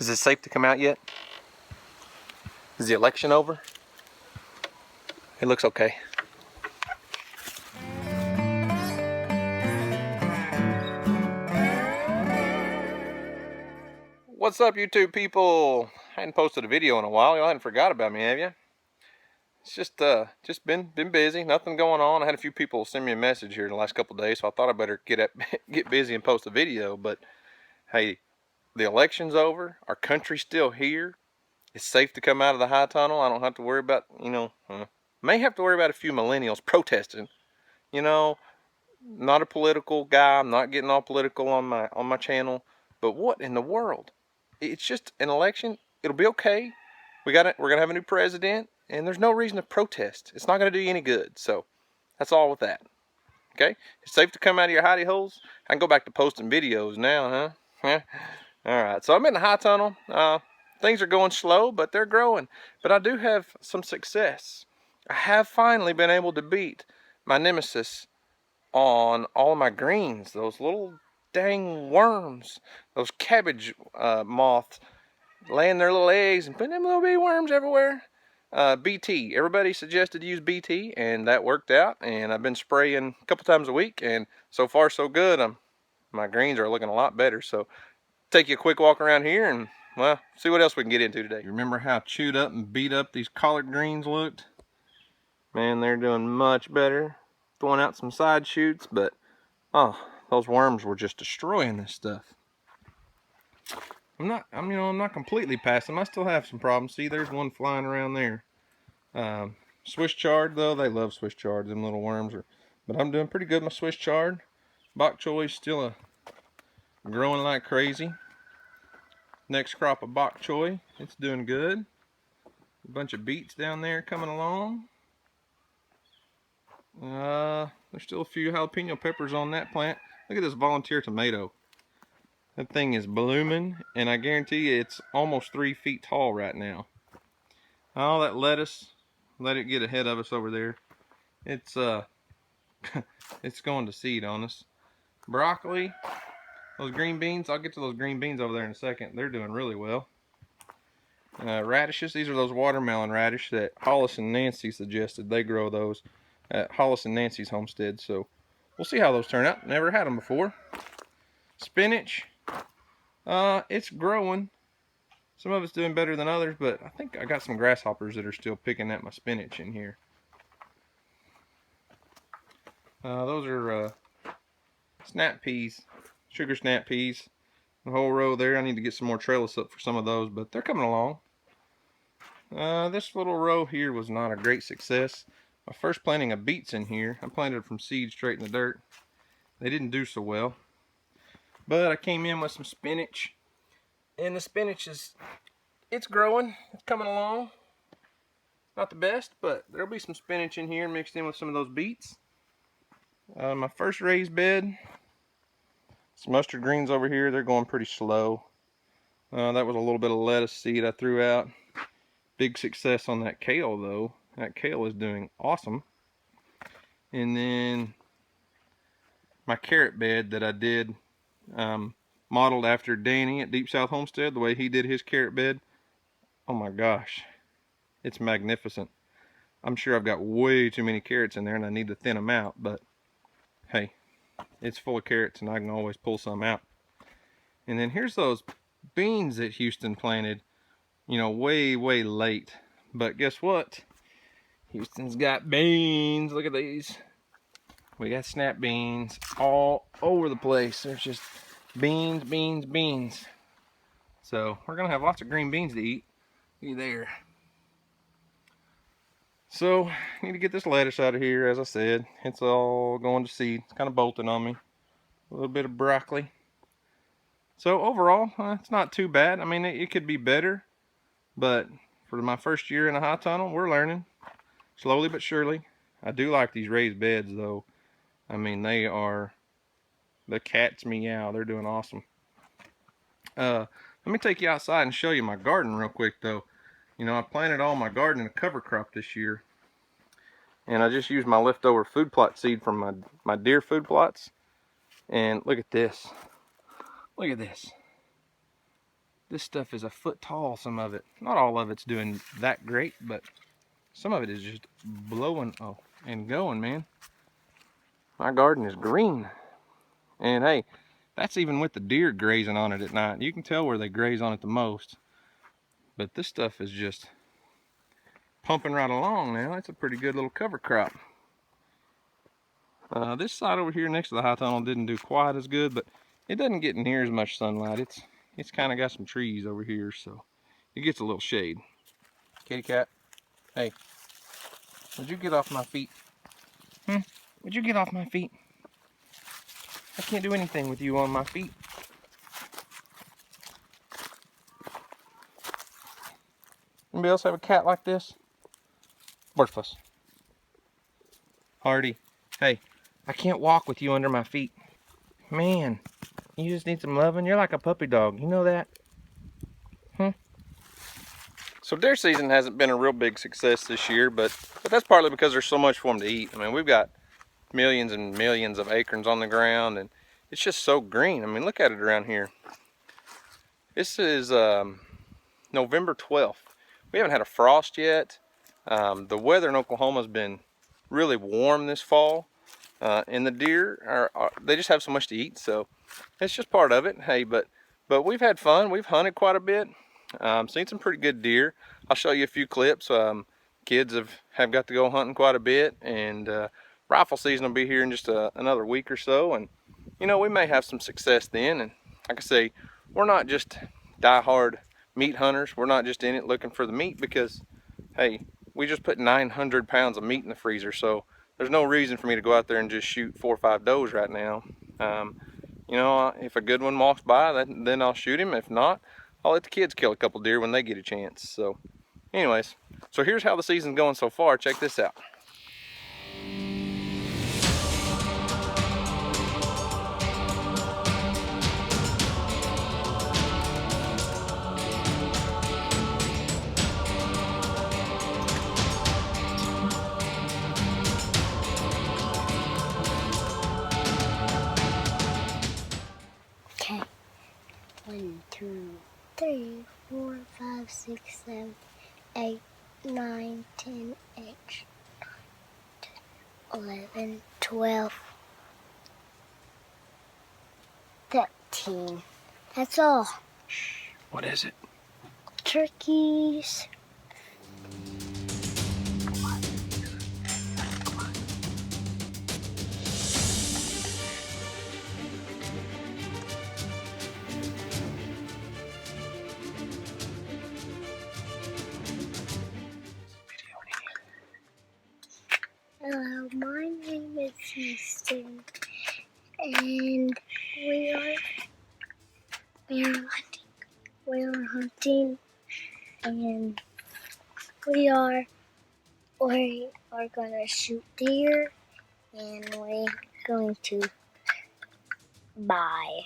Is it safe to come out yet? Is the election over? It looks okay. What's up, YouTube people? I hadn't posted a video in a while. Y'all hadn't forgot about me, have you? It's just been busy. Nothing going on. I had a few people send me a message here in the last couple of days, so I thought I better get busy and post a video. But hey, the election's over. Our country's still here. It's safe to come out of the high tunnel. I don't have to worry about, may have to worry about a few millennials protesting. Not a political guy. I'm not getting all political on my channel. But what in the world? It's just an election. It'll be okay. We're gonna have a new president, and there's no reason to protest. It's not gonna do you any good. So that's all with that. Okay? It's safe to come out of your hidey holes. I can go back to posting videos now, huh? All right. So I'm in the high tunnel. Things are going slow, but they're growing. But I do have some success. I have finally been able to beat my nemesis on all of my greens. Those little dang worms. Those cabbage moths laying their little eggs and putting them little bitty worms everywhere. BT. Everybody suggested to use BT, and that worked out. And I've been spraying a couple times a week, and so far so good. My greens are looking a lot better. So take you a quick walk around here and, well, see what else we can get into today. You remember how chewed up and beat up these collard greens looked? Man, they're doing much better. Throwing out some side shoots, but oh, those worms were just destroying this stuff. I'm not completely past them. I still have some problems. See, there's one flying around there. Swiss chard though, they love Swiss chard. Them little worms are. But I'm doing pretty good with my Swiss chard. Bok choy's still growing like crazy. Next crop of bok choy, it's doing good. A bunch of beets down there coming along. There's still a few jalapeno peppers on that plant. Look at this volunteer tomato. That thing is blooming, and I guarantee you it's almost 3 feet tall right now. All that lettuce, let it get ahead of us over there. It's it's going to seed on us. Broccoli, those green beans, I'll get to those green beans over there in a second. They're doing really well. Radishes, these are those watermelon radish that Hollis and Nancy suggested. They grow those at Hollis and Nancy's homestead, so we'll see how those turn out. Never had them before. Spinach, it's growing. Some of it's doing better than others, but I think I got some grasshoppers that are still picking at my spinach in here. Those are snap peas, sugar snap peas. The whole row there. I need to get some more trellis up for some of those, but they're coming along. This little row here was not a great success. My first planting of beets in here, I planted from seed straight in the dirt. They didn't do so well. But I came in with some spinach. And the spinach it's growing. It's coming along. Not the best, but there'll be some spinach in here mixed in with some of those beets. My first raised bed, some mustard greens over here. They're going pretty slow. That was a little bit of lettuce seed I threw out. Big success on that kale though. That kale is doing awesome. And then my carrot bed that I did, modeled after Danny at Deep South Homestead, the way he did his carrot bed. Oh my gosh, it's magnificent. I'm sure I've got way too many carrots in there and I need to thin them out, but hey, it's full of carrots and I can always pull some out. And then here's those beans that Houston planted, way late. But guess what? Houston's got beans. Look at these. We got snap beans all over the place. There's just beans, beans, beans. So we're gonna have lots of green beans to eat. Look there. So I need to get this lettuce out of here. As I said, it's all going to seed. It's kind of bolting on me. A little bit of broccoli. So overall, it's not too bad. I mean, it could be better, but for my first year in a high tunnel, we're learning slowly but surely. I do like these raised beds though. I mean, the cats meow. They're doing awesome. Let me take you outside and show you my garden real quick though. I planted all my garden in a cover crop this year. And I just used my leftover food plot seed from my deer food plots. And look at this. Look at this. This stuff is a foot tall, some of it. Not all of it's doing that great, but some of it is just blowing and going, man. My garden is green. And hey, that's even with the deer grazing on it at night. You can tell where they graze on it the most. But this stuff is just pumping right along now. It's a pretty good little cover crop. This side over here next to the high tunnel didn't do quite as good, but it doesn't get near as much sunlight. It's kind of got some trees over here, so it gets a little shade. Kitty cat, hey, would you get off my feet? Would you get off my feet? I can't do anything with you on my feet. Anybody else have a cat like this? Worthless. Hardy, hey, I can't walk with you under my feet. Man, you just need some loving. You're like a puppy dog. You know that? So deer season hasn't been a real big success this year, but that's partly because there's so much for them to eat. I mean, we've got millions and millions of acorns on the ground, and it's just so green. I mean, look at it around here. This is November 12th. We haven't had a frost yet. The weather in Oklahoma has been really warm this fall, and the deer they just have so much to eat, so it's just part of it. Hey, but we've had fun. We've hunted quite a bit. Seen some pretty good deer. I'll show you a few clips. Kids have got to go hunting quite a bit, and rifle season will be here in just another week or so, and you know, we may have some success then. And like I say, we're not just die-hard meat hunters. We're not just in it looking for the meat, because hey, we just put 900 pounds of meat in the freezer, so there's no reason for me to go out there and just shoot 4 or 5 does right now. You know, if a good one walks by, then I'll shoot him. If not, I'll let the kids kill a couple deer when they get a chance. So anyways, so here's how the season's going so far. Check this out. Okay. 1, 2, 3, 4, 5, 6, 7, 8, 9, 10, 11, 12, 13. That's all. What is it? Turkeys. Hello, my name is Houston, and we are hunting, and we are gonna shoot deer, and we're going to buy